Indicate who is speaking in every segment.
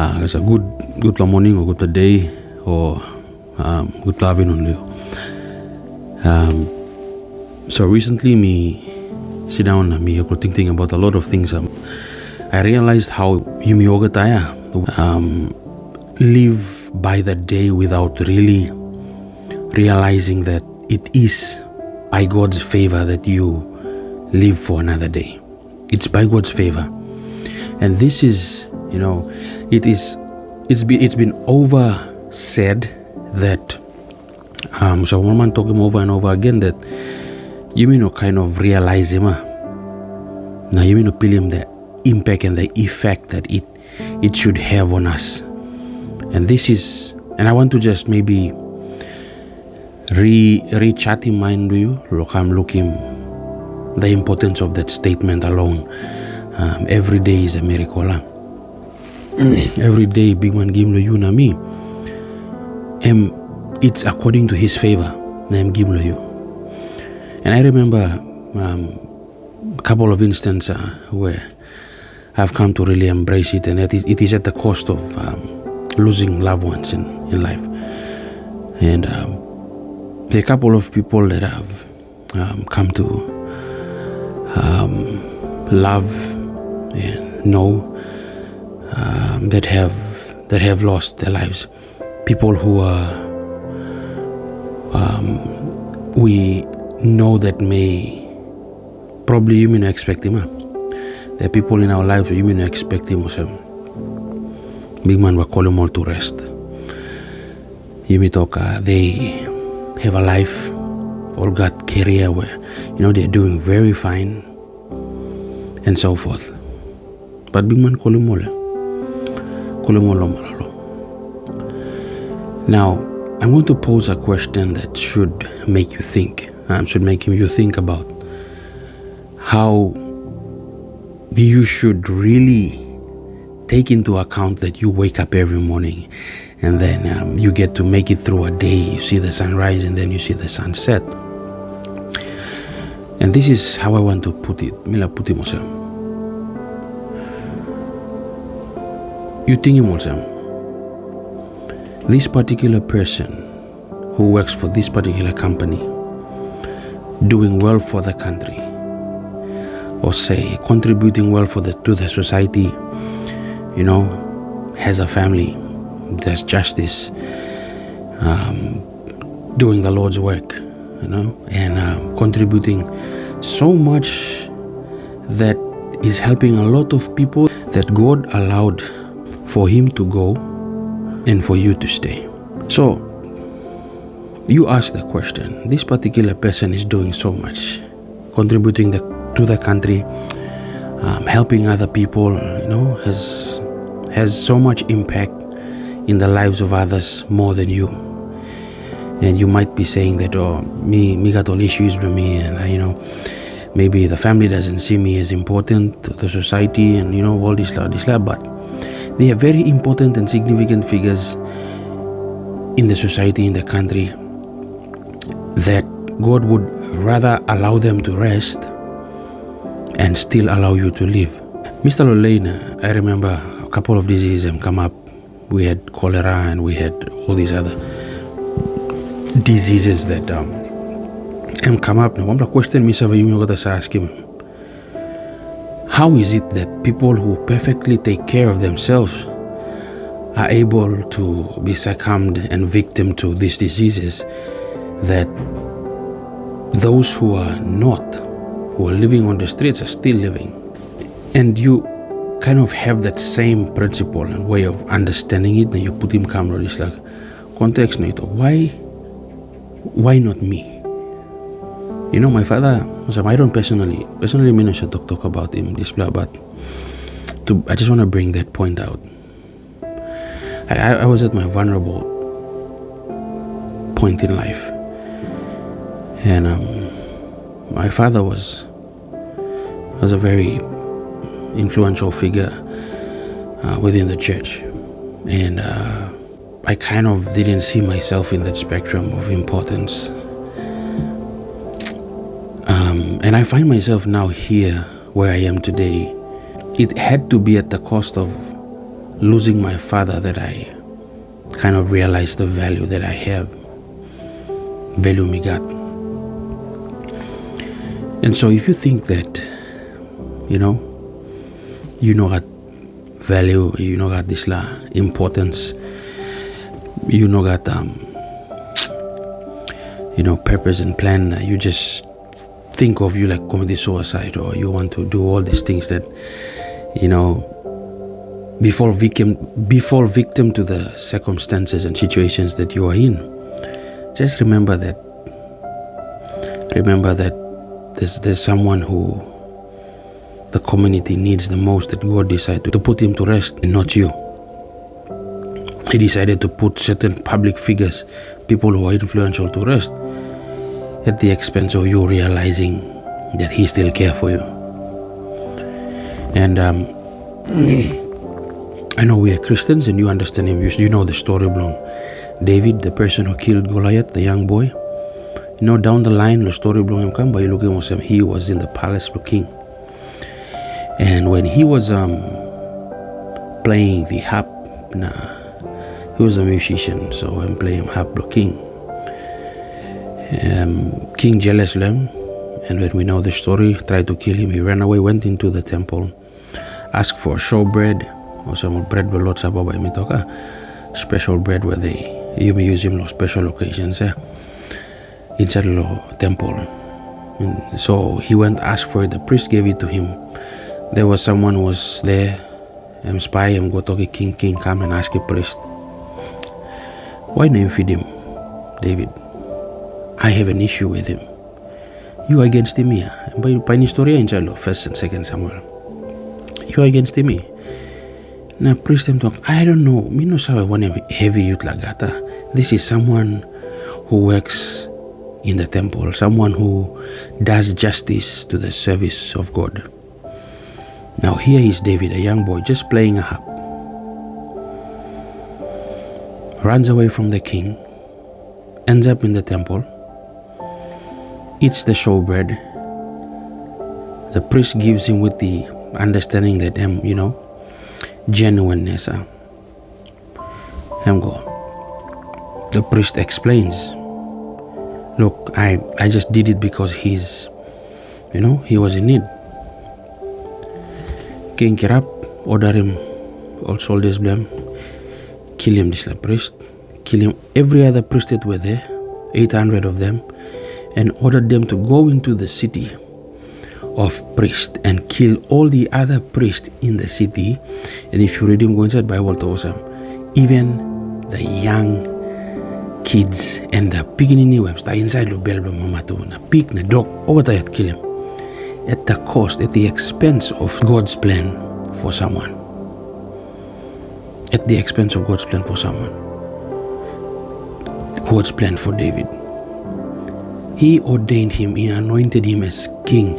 Speaker 1: It's a good morning or good day or good afternoon. So recently, me sit down and me thinking about a lot of things. I realized how Yumi Ogataya live by the day without really realizing that it is by God's favor that you live for another day. It's by God's favor, and this is, it's been over said that so one man talking over and over again that you may not kind of realize him. Now you may not feel him the impact and the effect that it should have on us. And I want to just maybe re-chat in mind to you. Look, I'm looking the importance of that statement alone. Every day is a miracle. Every day big man give you na me. It's according to his favor. I'm giving you. And I remember a couple of instances where I've come to really embrace it, and it is at the cost of losing loved ones in life. And there are a couple of people that I've come to love and know that have lost their lives. People who are we know that may probably you may not expect him. There are people in our lives who you may not expect him also. Big man will call them all to rest. You may talk they have a life, all got career where they're doing very fine and so forth. But big man call them all. Now I'm going to pose a question that should make you think. Should make you think about how you should really take into account that you wake up every morning and then you get to make it through a day. You see the sunrise and then you see the sunset. And this is how I want to put it. You think this particular person who works for this particular company doing well for the country, or say contributing well to the society, has a family, does justice, doing the Lord's work, and contributing so much that is helping a lot of people, that God allowed for him to go and for you to stay. So you ask the question, this particular person is doing so much, contributing to the country, helping other people, has so much impact in the lives of others more than you. And you might be saying that, me got all issues with me, and maybe the family doesn't see me as important to the society, and all this, but they are very important and significant figures in the society, in the country, that God would rather allow them to rest and still allow you to live. Mr. Lolaine, I remember a couple of diseases come up. We had cholera and we had all these other diseases that come up. Now, one question Mr. Yumi got to ask him, how is it that people who perfectly take care of themselves are able to be succumbed and victim to these diseases, that those who are not, who are living on the streets, are still living? And you kind of have that same principle and way of understanding it, and you put him camera, it's like context, why not me? My father, I don't personally mean I should talk about him, but I just want to bring that point out. I was at my vulnerable point in life, and my father was a very influential figure within the church, and I kind of didn't see myself in that spectrum of importance. And I find myself now here where I am today. It had to be at the cost of losing my father that I kind of realized the value that I have, value me God. And so if you think that, you know got value, you know got this importance, you know got purpose and plan, you just think of you like committing suicide, or you want to do all these things that, before victim to the circumstances and situations that you are in. Just remember that there's someone who the community needs the most, that God decided to put him to rest and not you. He decided to put certain public figures, people who are influential, to rest at the expense of you realizing that he still cares for you. And I know we are Christians and you understand him. You know the story belong. David, the person who killed Goliath, the young boy. Down the line, the story belong him come by looking at him. He was in the palace king. And when he was playing the harp, he was a musician, so I'm playing harp king. King jealous of him, and when we know the story, tried to kill him. He ran away, went into the temple, asked for showbread, or some bread with lots of special bread where you may use him on special occasions inside the temple. And so he went, asked for it. The priest gave it to him. There was someone who was there, spy him, go talk to king, come and ask a priest, why not you feed him, David? I have an issue with him. You are against him here. By historia in 1st and 2nd Samuel. You are against him here. Now priest them talk, I don't know. Me no saw one heavy youth like that. This is someone who works in the temple, someone who does justice to the service of God. Now here is David, a young boy, just playing a harp. Runs away from the king, ends up in the temple, eats the showbread. The priest gives him with the understanding that, genuineness. The priest explains, look, I just did it because he was in need. King Kirap order him, all soldiers blame, kill him, this priest, kill him, every other priest that were there, 800 of them, and ordered them to go into the city of priests and kill all the other priests in the city. And if you read him, go inside Bible to awesome, even the young kids and the piginini webs, the inside the bell, mama to na pig, na dog, over there, kill him. At the cost, at the expense of God's plan for someone. At the expense of God's plan for someone. God's plan for David. He ordained him, he anointed him as king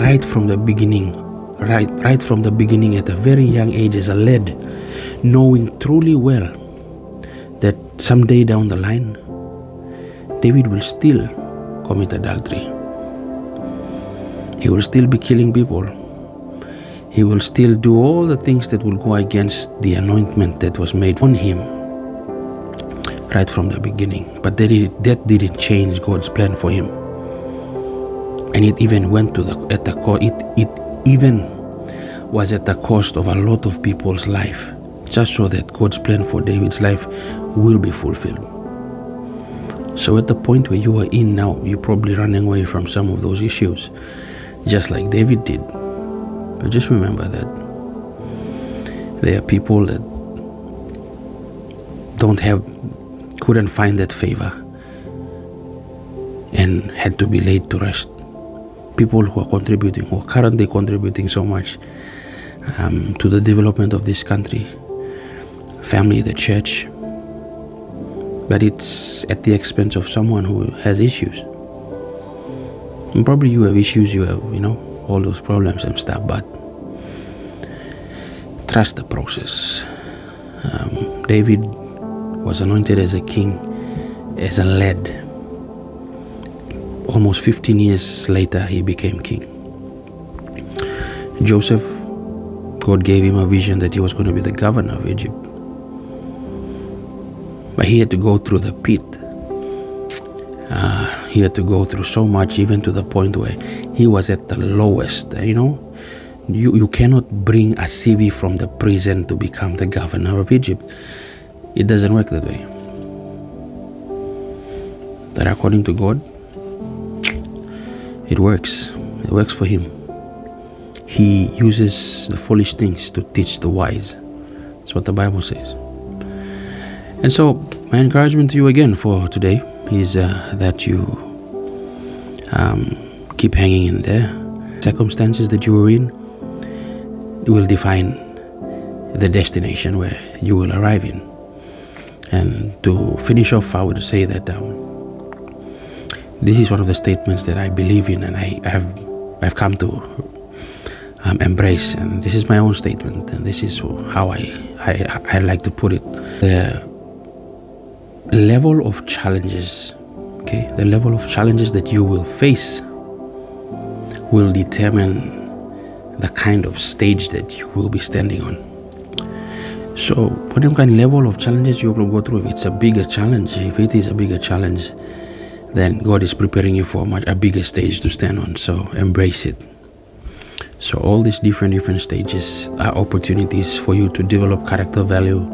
Speaker 1: right from the beginning. Right from the beginning, at a very young age, as a lad, knowing truly well that someday down the line, David will still commit adultery. He will still be killing people. He will still do all the things that will go against the anointment that was made on him right from the beginning. But that didn't change God's plan for him. And it even went to it even was at the cost of a lot of people's life, just so that God's plan for David's life will be fulfilled. So at the point where you are in now, you're probably running away from some of those issues, just like David did. But just remember that there are people that couldn't find that favor and had to be laid to rest. People who are currently contributing so much to the development of this country, family, the church, but it's at the expense of someone who has issues. And probably you have issues, you have, all those problems and stuff, but trust the process. David was anointed as a king, as a lad. Almost 15 years later, he became king. Joseph God gave him a vision that he was going to be the governor of Egypt. But he had to go through the pit. He had to go through so much, even to the point where he was at the lowest. You cannot bring a CV from the prison to become the governor of Egypt. It doesn't work that way. But according to God, it works. It works for him. He uses the foolish things to teach the wise. That's what the Bible says. And so my encouragement to you again for today is that you keep hanging in there. Circumstances that you are in will define the destination where you will arrive in. And to finish off, I would say that this is one of the statements that I believe in, and I've come to embrace. And this is my own statement, and this is how I like to put it. The level of challenges, the level of challenges that you will face will determine the kind of stage that you will be standing on. So whatever kind of level of challenges you will go through, if it's a bigger challenge, if it is a bigger challenge, then God is preparing you for a bigger stage to stand on. So embrace it. So all these different stages are opportunities for you to develop character value.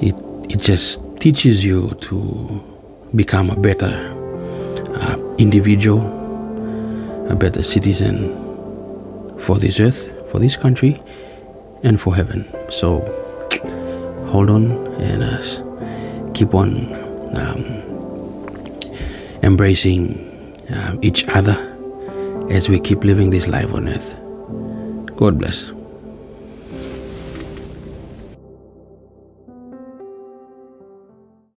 Speaker 1: It just teaches you to become a better individual, a better citizen for this earth, for this country, and for heaven. So hold on and keep on embracing each other as we keep living this life on earth. God bless.